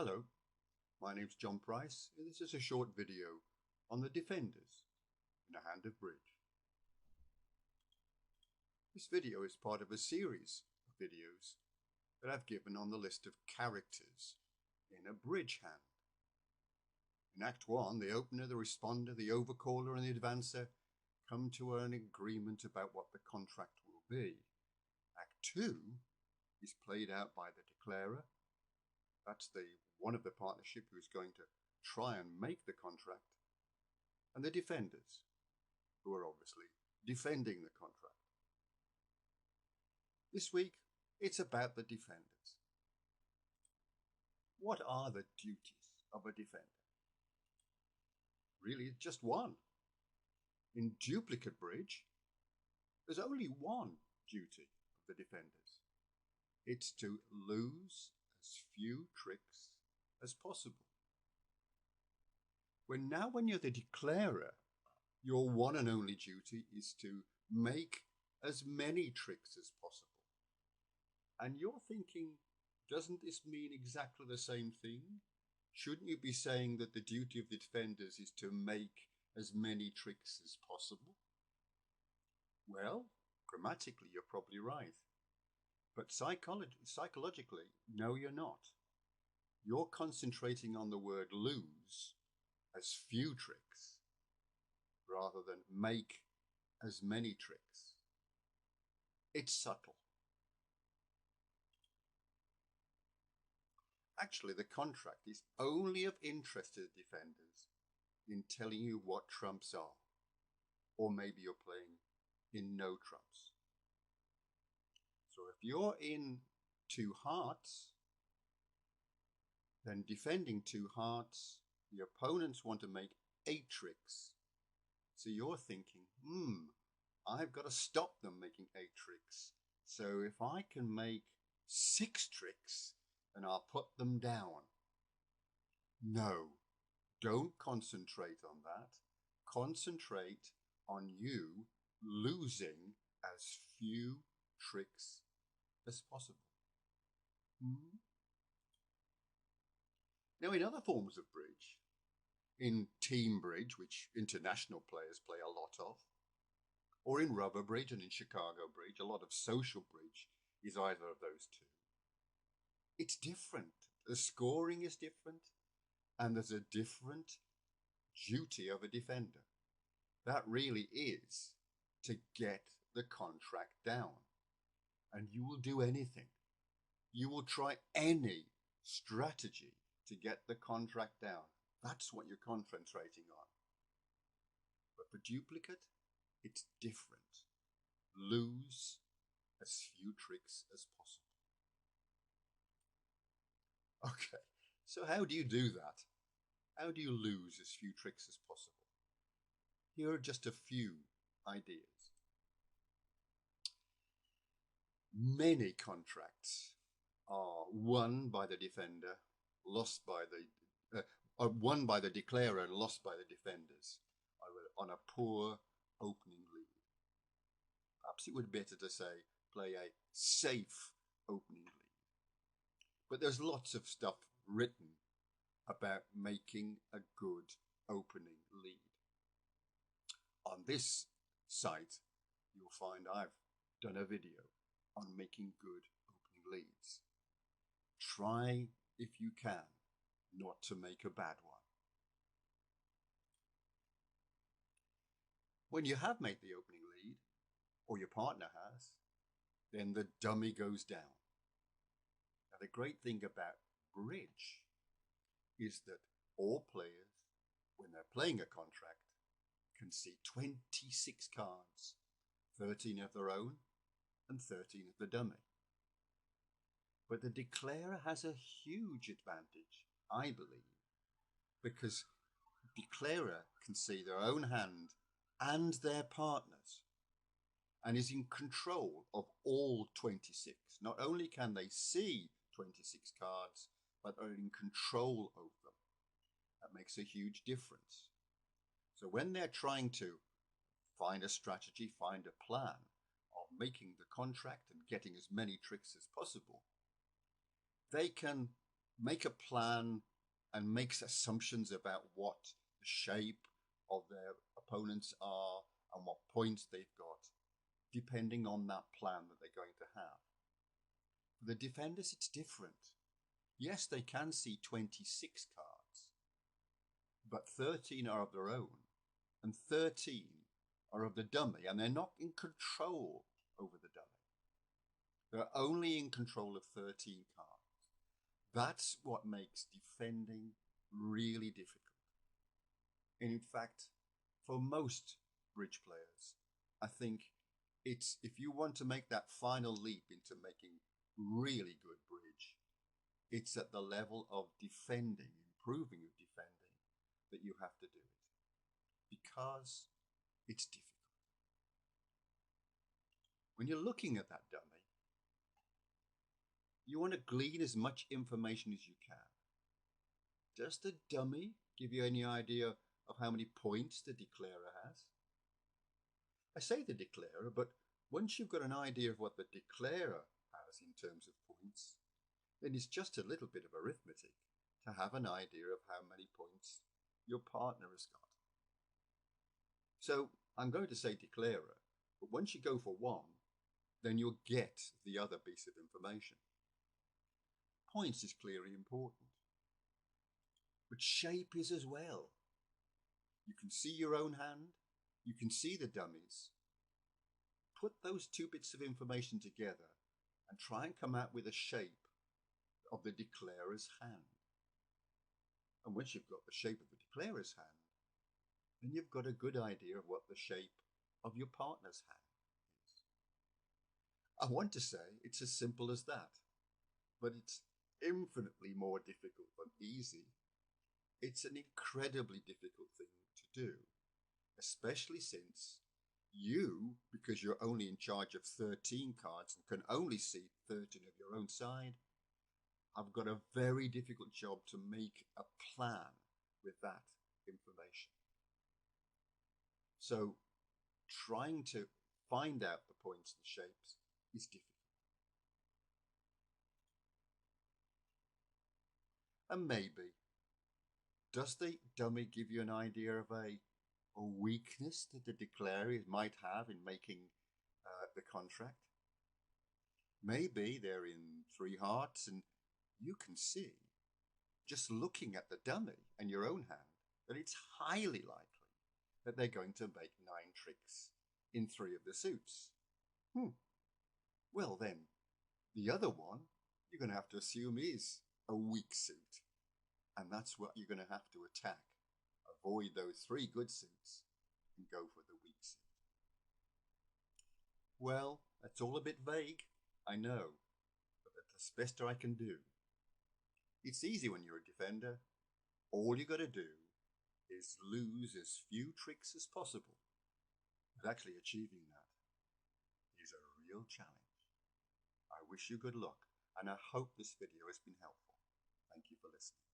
Hello, my name's John Price, and this is a short video on the defenders in a hand of bridge. This video is part of a series of videos that I've given on the list of characters in a bridge hand. In Act 1, the opener, the responder, the overcaller and the advancer come to an agreement about what the contract will be. Act 2 is played out by the declarer. That's one of the partnership who's going to try and make the contract, and the defenders, who are obviously defending the contract. This week, it's about the defenders. What are the duties of a defender? Really, just one. In duplicate bridge, there's only one duty of the defenders. It's to lose as few tricks as possible. When you're the declarer, your one and only duty is to make as many tricks as possible. And you're thinking, doesn't this mean exactly the same thing? Shouldn't you be saying that the duty of the defenders is to make as many tricks as possible? Well, grammatically, you're probably right. But psychologically, no, you're not. You're concentrating on the word lose as few tricks rather than make as many tricks. It's subtle. Actually, the contract is only of interest to the defenders in telling you what trumps are. Or maybe you're playing in no trumps. So if you're in 2 hearts, then defending 2 hearts, the opponents want to make 8 tricks. So you're thinking, I've got to stop them making 8 tricks. So if I can make 6 tricks, then I'll put them down. No, don't concentrate on that. Concentrate on you losing as few tricks as possible. Now, in other forms of bridge, in team bridge, which international players play a lot of, or in rubber bridge and in Chicago bridge, a lot of social bridge is either of those two. It's different. The scoring is different, and there's a different duty of a defender. That really is to get the contract down. And you will do anything. You will try any strategy to get the contract down. That's what you're concentrating on. But for duplicate, it's different. Lose as few tricks as possible. Okay, so how do you do that? How do you lose as few tricks as possible? Here are just a few ideas. Many contracts are won by the defender, won by the declarer and lost by the defenders on a poor opening lead. Perhaps it would be better to say play a safe opening lead. But there's lots of stuff written about making a good opening lead. On this site, you'll find I've done a video on making good opening leads. Try, if you can, not to make a bad one. When you have made the opening lead, or your partner has, then the dummy goes down. Now, the great thing about bridge is that all players, when they're playing a contract, can see 26 cards, 13 of their own and 13 of the dummy. But the declarer has a huge advantage, I believe, because the declarer can see their own hand and their partners and is in control of all 26. Not only can they see 26 cards, but are in control of them. That makes a huge difference. So when they're trying to find a strategy, find a plan of making the contract and getting as many tricks as possible, they can make a plan and makes assumptions about what the shape of their opponents are and what points they've got, depending on that plan that they're going to have. For the defenders, it's different. Yes, they can see 26 cards, but 13 are of their own, and 13 are of the dummy, and they're not in control over the dummy. They're only in control of 13 cards. That's what makes defending really difficult. And in fact, for most bridge players, I think it's, if you want to make that final leap into making really good bridge, it's at the level of defending, improving your defending, that you have to do it, because it's difficult. When you're looking at that dummy, you want to glean as much information as you can. Does the dummy give you any idea of how many points the declarer has? I say the declarer, but once you've got an idea of what the declarer has in terms of points, then it's just a little bit of arithmetic to have an idea of how many points your partner has got. So I'm going to say declarer, but once you go for one, then you'll get the other piece of information. Points is clearly important, but shape is as well. You can see your own hand, you can see the dummies. Put those two bits of information together and try and come out with a shape of the declarer's hand. And once you've got the shape of the declarer's hand, then you've got a good idea of what the shape of your partner's hand is. I want to say it's as simple as that, but it's infinitely more difficult than easy. It's an incredibly difficult thing to do, especially since you, because you're only in charge of 13 cards and can only see 13 of your own side, have got a very difficult job to make a plan with that information. So trying to find out the points and shapes is difficult. And maybe, does the dummy give you an idea of a weakness that the declarer might have in making the contract? Maybe they're in 3 hearts and you can see, just looking at the dummy and your own hand, that it's highly likely that they're going to make 9 tricks in 3 of the suits. Well then, the other one you're going to have to assume is a weak suit. And that's what you're going to have to attack. Avoid those 3 good suits and go for the weak suit. Well, that's all a bit vague, I know, but that's the best I can do. It's easy when you're a defender. All you got to do is lose as few tricks as possible. But actually achieving that is a real challenge. I wish you good luck, and I hope this video has been helpful. Thank you for listening.